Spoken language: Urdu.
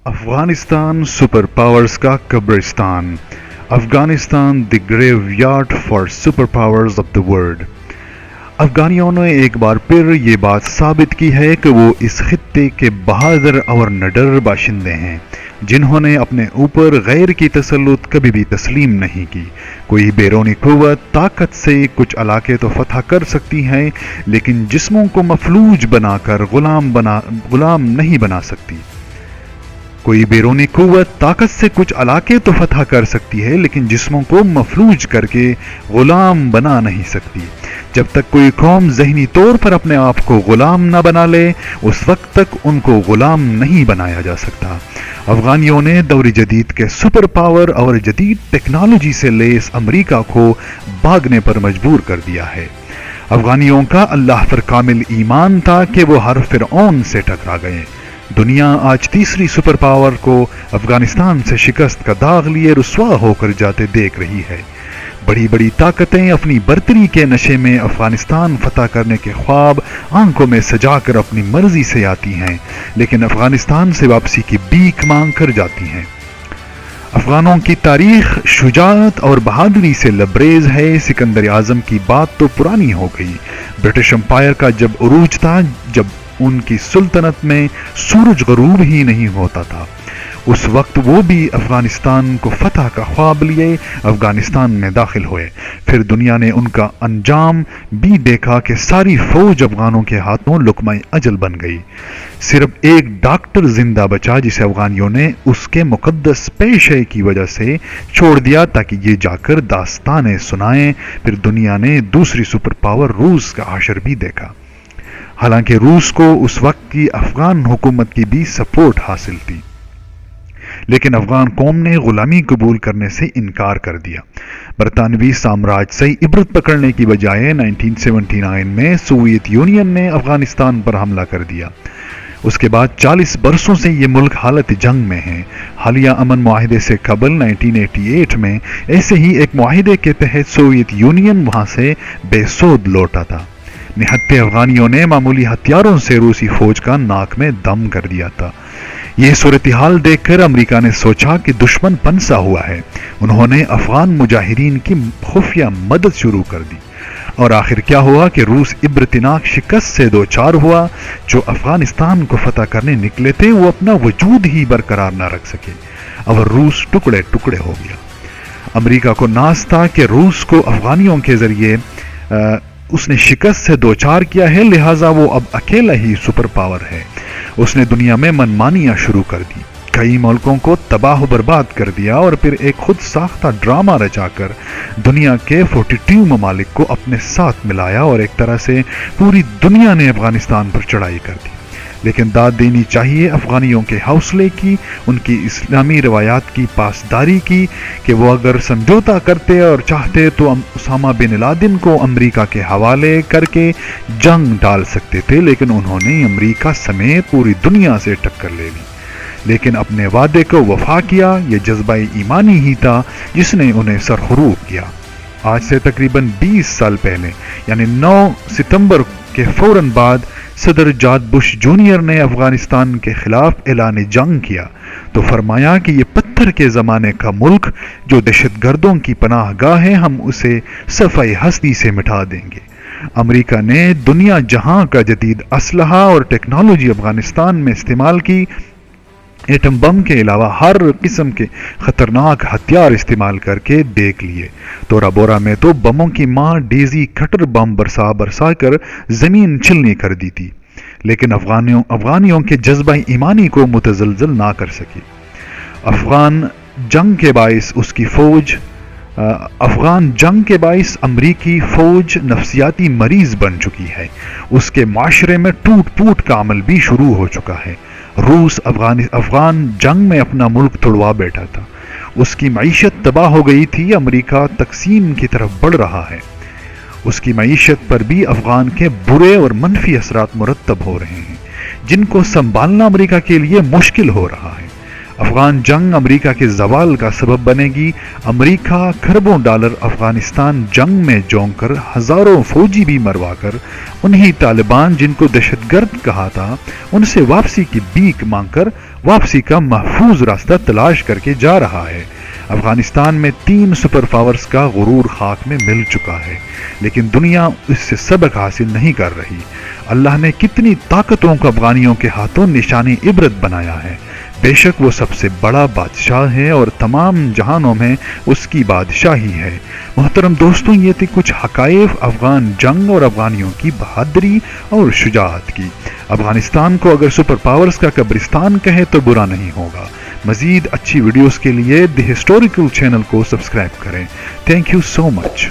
افغانستان سپر پاورز کا قبرستان. Afghanistan the graveyard for super powers of the world. افغانیوں نے ایک بار پھر یہ بات ثابت کی ہے کہ وہ اس خطے کے بہادر اور نڈر باشندے ہیں جنہوں نے اپنے اوپر غیر کی تسلط کبھی بھی تسلیم نہیں کی. کوئی بیرونی قوت طاقت سے کچھ علاقے تو فتح کر سکتی ہے لیکن جسموں کو مفلوج بنا کر غلام نہیں بنا سکتی. کوئی بیرونی قوت طاقت سے کچھ علاقے تو فتح کر سکتی ہے لیکن جسموں کو مفلوج کر کے غلام بنا نہیں سکتی. جب تک کوئی قوم ذہنی طور پر اپنے آپ کو غلام نہ بنا لے اس وقت تک ان کو غلام نہیں بنایا جا سکتا. افغانیوں نے دور جدید کے سپر پاور اور جدید ٹیکنالوجی سے لیس امریکہ کو بھاگنے پر مجبور کر دیا ہے. افغانیوں کا اللہ پر کامل ایمان تھا کہ وہ ہر فرعون سے ٹکرا گئے. دنیا آج تیسری سپر پاور کو افغانستان سے شکست کا داغ لیے رسوا ہو کر جاتے دیکھ رہی ہے. بڑی بڑی طاقتیں اپنی برتری کے نشے میں افغانستان فتح کرنے کے خواب آنکھوں میں سجا کر اپنی مرضی سے آتی ہیں لیکن افغانستان سے واپسی کی بھیک مانگ کر جاتی ہیں. افغانوں کی تاریخ شجاعت اور بہادری سے لبریز ہے. سکندر اعظم کی بات تو پرانی ہو گئی. برٹش امپائر کا جب عروج تھا جب ان کی سلطنت میں سورج غروب ہی نہیں ہوتا تھا اس وقت وہ بھی افغانستان کو فتح کا خواب لیے افغانستان میں داخل ہوئے. پھر دنیا نے ان کا انجام بھی دیکھا کہ ساری فوج افغانوں کے ہاتھوں لقمہ اجل بن گئی. صرف ایک ڈاکٹر زندہ بچا جسے افغانیوں نے اس کے مقدس پیشے کی وجہ سے چھوڑ دیا تاکہ یہ جا کر داستانیں سنائیں. پھر دنیا نے دوسری سپر پاور روس کا حشر بھی دیکھا. حالانکہ روس کو اس وقت کی افغان حکومت کی بھی سپورٹ حاصل تھی لیکن افغان قوم نے غلامی قبول کرنے سے انکار کر دیا. برطانوی سامراج سے عبرت پکڑنے کی بجائے 1979 میں سوویت یونین نے افغانستان پر حملہ کر دیا. اس کے بعد 40 برسوں سے یہ ملک حالت جنگ میں ہے. حالیہ امن معاہدے سے قبل 1988 میں ایسے ہی ایک معاہدے کے تحت سوویت یونین وہاں سے بے سود لوٹا تھا. نہتے افغانیوں نے معمولی ہتھیاروں سے روسی فوج کا ناک میں دم کر دیا تھا. یہ صورتحال دیکھ کر امریکہ نے سوچا کہ دشمن پنسا ہوا ہے. انہوں نے افغان مجاہدین کی خفیہ مدد شروع کر دی اور آخر کیا ہوا کہ روس عبرتناک شکست سے دوچار ہوا. جو افغانستان کو فتح کرنے نکلے تھے وہ اپنا وجود ہی برقرار نہ رکھ سکے اور روس ٹکڑے ٹکڑے ہو گیا. امریکہ کو ناز تھا کہ روس کو افغانیوں کے ذریعے اس نے شکست سے دوچار کیا ہے لہٰذا وہ اب اکیلا ہی سپر پاور ہے. اس نے دنیا میں منمانیاں شروع کر دی. کئی ملکوں کو تباہ و برباد کر دیا اور پھر ایک خود ساختہ ڈرامہ رچا کر دنیا کے 42 ممالک کو اپنے ساتھ ملایا اور ایک طرح سے پوری دنیا نے افغانستان پر چڑھائی کر دی. لیکن داد دینی چاہیے افغانیوں کے حوصلے کی, ان کی اسلامی روایات کی پاسداری کی کہ وہ اگر سمجھوتا کرتے اور چاہتے تو اسامہ بن لادن کو امریکہ کے حوالے کر کے جنگ ڈال سکتے تھے لیکن انہوں نے امریکہ سمیت پوری دنیا سے ٹکر لے لی لیکن اپنے وعدے کو وفا کیا. یہ جذبہ ایمانی ہی تھا جس نے انہیں سرخروب کیا. آج سے تقریباً 20 سال پہلے یعنی 9 ستمبر کے فوراً بعد صدر جارج بش جونیئر نے افغانستان کے خلاف اعلان جنگ کیا تو فرمایا کہ یہ پتھر کے زمانے کا ملک جو دہشت گردوں کی پناہ گاہ ہے ہم اسے صفحہ ہستی سے مٹا دیں گے. امریکہ نے دنیا جہاں کا جدید اسلحہ اور ٹیکنالوجی افغانستان میں استعمال کی. ایٹم بم کے علاوہ ہر قسم کے خطرناک ہتھیار استعمال کر کے دیکھ لیے. تورا بورا میں تو بموں کی ماں ڈیزی کٹر بم برسا کر زمین چھلنی کر دی تھی لیکن افغانیوں کے جذبہ ایمانی کو متزلزل نہ کر سکی. افغان جنگ کے باعث امریکی فوج نفسیاتی مریض بن چکی ہے. اس کے معاشرے میں ٹوٹ پوٹ کا عمل بھی شروع ہو چکا ہے. روس افغان جنگ میں اپنا ملک توڑوا بیٹھا تھا. اس کی معیشت تباہ ہو گئی تھی. امریکہ تقسیم کی طرف بڑھ رہا ہے. اس کی معیشت پر بھی افغان کے برے اور منفی اثرات مرتب ہو رہے ہیں جن کو سنبھالنا امریکہ کے لیے مشکل ہو رہا ہے. افغان جنگ امریکہ کے زوال کا سبب بنے گی۔ امریکہ کھربوں ڈالر افغانستان جنگ میں جونک کر ہزاروں فوجی بھی مروا کر انہی طالبان جن کو دہشت گرد کہا تھا ان سے واپسی کی بھیک مانگ کر واپسی کا محفوظ راستہ تلاش کر کے جا رہا ہے۔ افغانستان میں 3 سپر پاورز کا غرور خاک میں مل چکا ہے، لیکن دنیا اس سے سبق حاصل نہیں کر رہی۔ اللہ نے کتنی طاقتوں کو افغانیوں کے ہاتھوں نشانی عبرت بنایا ہے۔ بے شک وہ سب سے بڑا بادشاہ ہے اور تمام جہانوں میں اس کی بادشاہی ہے۔ محترم دوستوں، یہ تھی کچھ حقائق افغان جنگ اور افغانیوں کی بہادری اور شجاعت کی۔ افغانستان کو اگر سپر پاورز کا قبرستان کہے تو برا نہیں ہوگا۔ مزید اچھی ویڈیوز کے لیے دی ہسٹوریکل چینل کو سبسکرائب کریں۔ Thank you so much.